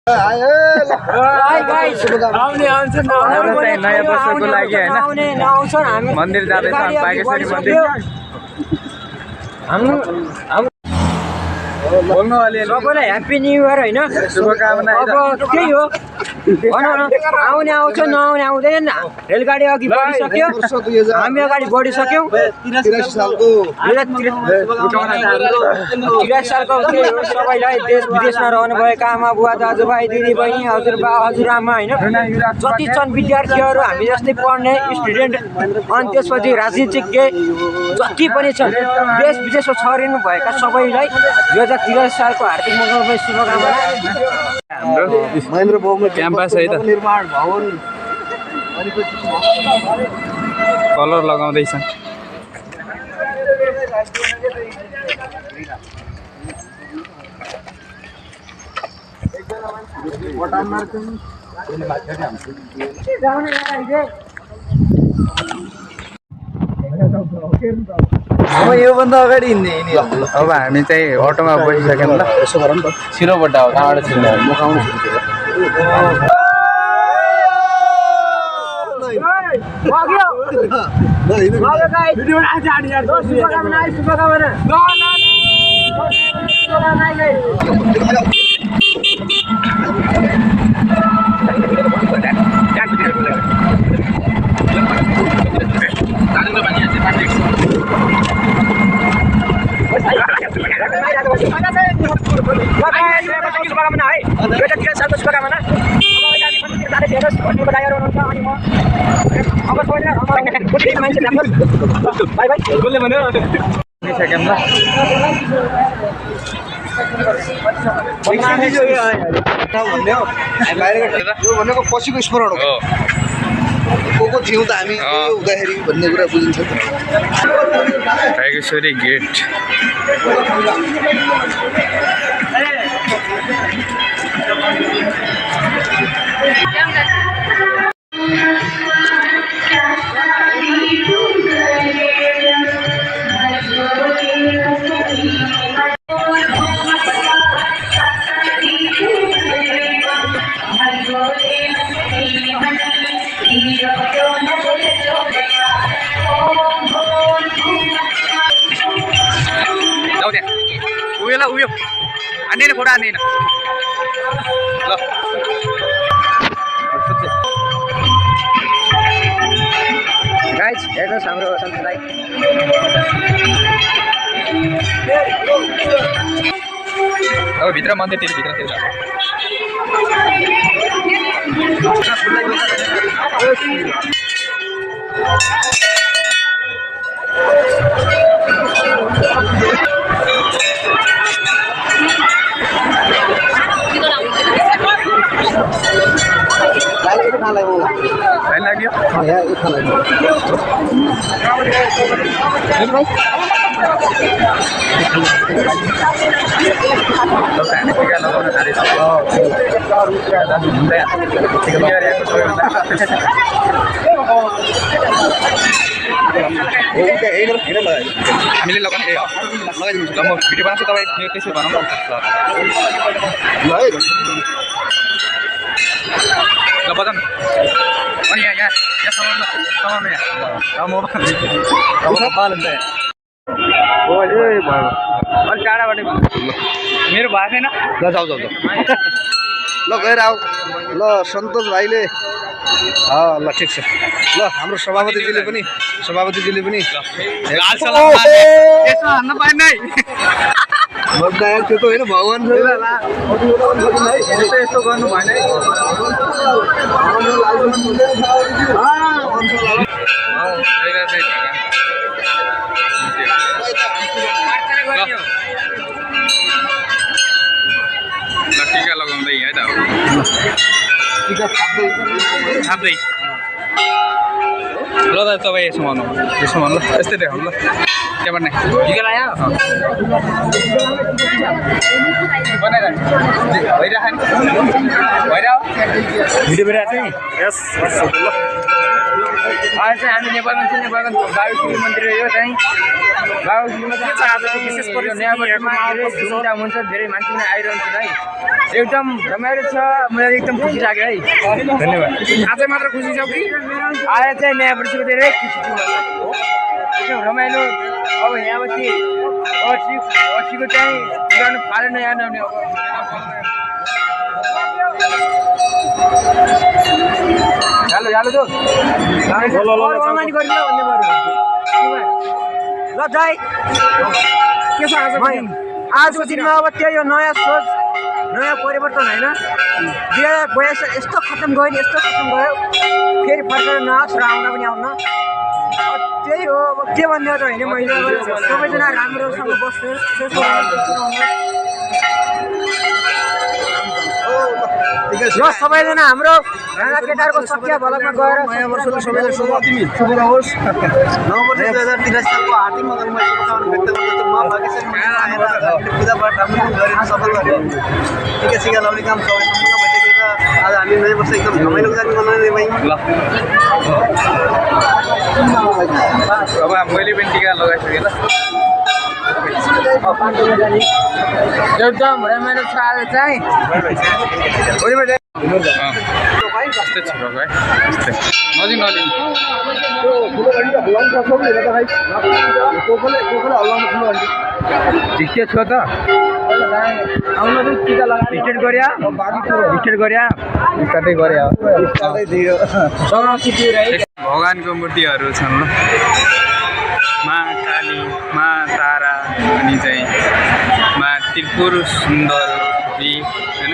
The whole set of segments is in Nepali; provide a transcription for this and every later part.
नयाँ वर्षको लागि हैन मन्दिर जाँदैछ बागेश्वरी मन्दिर बोल्नु अलि सबैलाई ह्याप्पी न्यू इयर हैन शुभकामना अब त्यही हो आउने आउँछ नआउने आउँदैन रेलगाडी अघि बढिसक्यो हामी अगाडि बढिसक्यौँ 83 सालको 83 सालको सबैलाई देश विदेशमा रहनुभएका आमा बुवा दाजुभाइ दिदी बहिनी हजुरबा हजुरआमा होइन जति छन् विद्यार्थीहरू हामी जस्तै पढ्ने स्टुडेन्ट अनि त्यसपछि राजनीतिज्ञ जति पनि छन् देश विदेशमा छरिनु भएका सबैलाई 2083 सालको हार्दिक मङ्गलमय शुभकामना। हाम्रो महेन्द्र बाबुमा क्याम्पस है त निर्माण भवन कलर लगाउँदैछ अब योभन्दा अगाडि हिँड्ने अब हामी चाहिँ अटोमा बसिसक्यौँ ल यसो गरौँ न त छिरोबाट हो कहाँबाट छिर्ने म खाउँ भनेको पछिको स्मरण हो को थियौँ त हामी हुँदाखेरि भन्ने कुरा बुझिन्छ बागेश्वरी गेट उयो आन्दैन फोटो आन्दैन ल गाइज हेर्नुहोस् हाम्रो सन्तलाई अब भित्र मन्दिर भित्र लाइन लाग्यो टिका लगाउन हामीले लगाउने लगाइदिन्छु ल म भिडियो बनाउँछु तपाईँ त्यसो भनौँ ल बजाउनु अनि यहाँ समाउनु यहाँ मोबाइल अलिक टाढाबाट मेरो भएको छैन ल जाऊ जाऊ ल गएर आऊ ल सन्तोष भाइले ल ठिक छ ल हाम्रो सभापतिजीले पनि हान्न पाएन है त्यो त होइन भगवान् यस्तो गर्नु भएन टिका लगाउँदै है त छाप्दै ल दाजु तपाईँ यसो भन्नु ल यस्तै देखाउनु ल त्यहाँबाट नै टिका लगायो भिडियो भइरहेको छ नि यस अहिले चाहिँ हामी नेपालमा बागेश्वरी मन्दिर यो चाहिँ धुमधाम हुन्छ, धेरै मान्छे पनि आइरहन्छ है, एकदम रमाइलो छ। मलाई एकदम खुसी लाग्यो है, धन्यवाद। आज मात्र खुसी छौ कि आएर चाहिँ नयाँ वर्षको धेरै खुसी छु, एकदम रमाइलो। अब यहाँपछि अस्सीको चाहिँ पुरानो फाले नयाँ आउने अब हेलो हेलो जो ल जाई के छ आजको दिनमा अब त्यही हो, नयाँ सोच नयाँ परिवर्तन होइन। 2042 यस्तो खत्तम गयो नि, यस्तो खत्तम गयो, फेरि फर्केर नआओस् र आउँदा पनि आउन। त्यही हो, अब के भन्ने त होइन। मैले सबैजना राम्रोसँग बस्नुहोस्, र सबैजना हाम्रो राणा केटारको सत्य भलकमा गएर नयाँ वर्षको सबैलाई शुभ रहोस्। नव वर्ष 2083 सालको हार्दिक मङ्गलमय शुभकामना व्यक्त गर्दछु। म भाग्यशाली मान्छे आएर हामीले पूजापाठ राम्रो गरेर सफल गऱ्यौँ। टिका सिका लाउने काम सबै सम्पूर्ण भइसकेको छ। आज हामी नयाँ वर्ष एकदम रमाइलो जाने मनाउने भयौँ। अब मैले पनि टिका लगाइसकेँ ल, एकदम रमाइलो छ आज चाहिँ। त्यस्तै छिटोको है, त्यस्तै नजिक नजिक ठिकै छ त। स्टेट गऱ्या स्टार्टै गऱ्या भगवानको मूर्तिहरू छन् ल, माँ काली, माँ तारा, अनि चाहिँ माँ त्रिपुर सुन्दरी होइन।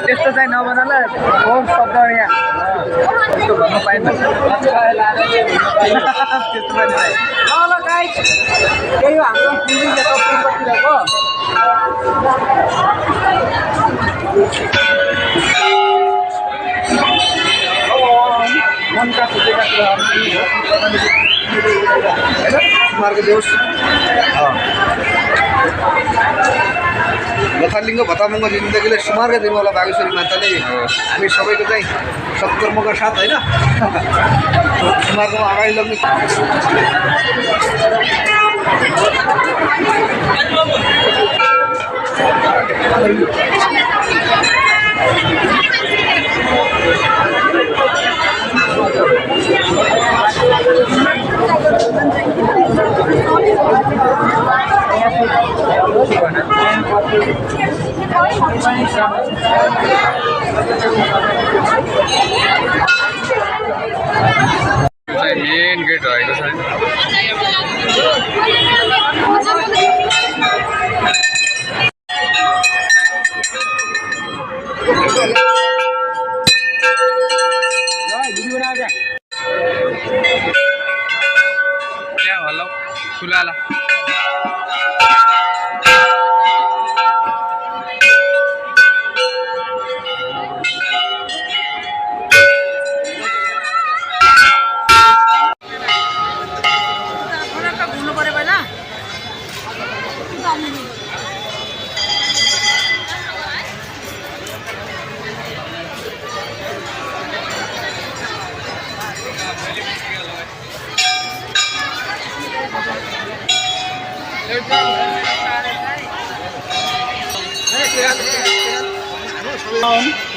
त्यस्तो चाहिँ नबनाल, बहुत शब्द यहाँ त्यस्तो भन्नु पाइन्छ। ल गाइस, त्यही हो हाम्रो पूर्वतिरको मनका सोचेका कुराहरू मार्ग देओस्। लथालिङ्ग भतामुङ्ग जिन्दगीले सुमार्ग दिनुहोला बागेश्वरी माताले। हामी सबैको चाहिँ सत्कर्मका साथ होइन सुमार्गमा अगाडि लग्ने मेन गेट रहेको छ। क्या होला खुलाला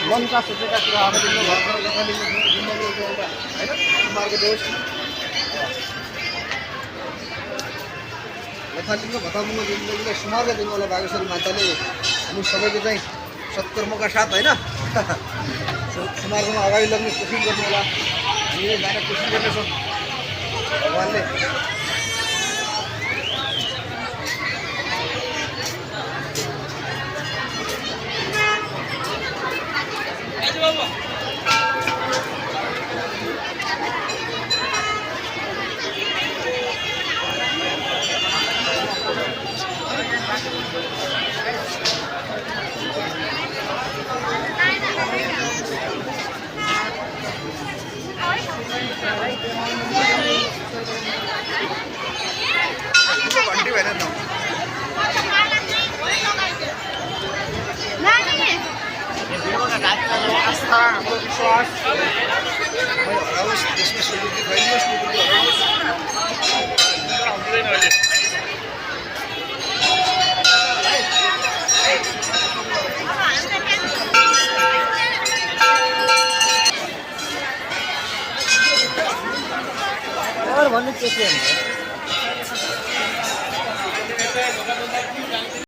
मनका सोचेका कुराहरू दिनु घरबाट लथालिङ्ग जिन्दगीको एउटा होइन सुमार्ग देओस्। लथालिङ्ग भतामुङ्ग जिन्दगीले सुमार्ग दिनुहोला बागेश्वरी माताले। हामी सबैको चाहिँ सत्कर्मका साथ होइन सुमार्गमा अगाडि लग्ने कोसिस गर्नु होला। हामीले जान कोसिस गर्नेछौँ भगवान्ले। घन्टी भएन त आस्था हाम्रो विश्वास हराओस् देशमा स्वीकृति फैलियोस् स्वीकृति हराओस् हुँदैन अहिले भन्नु के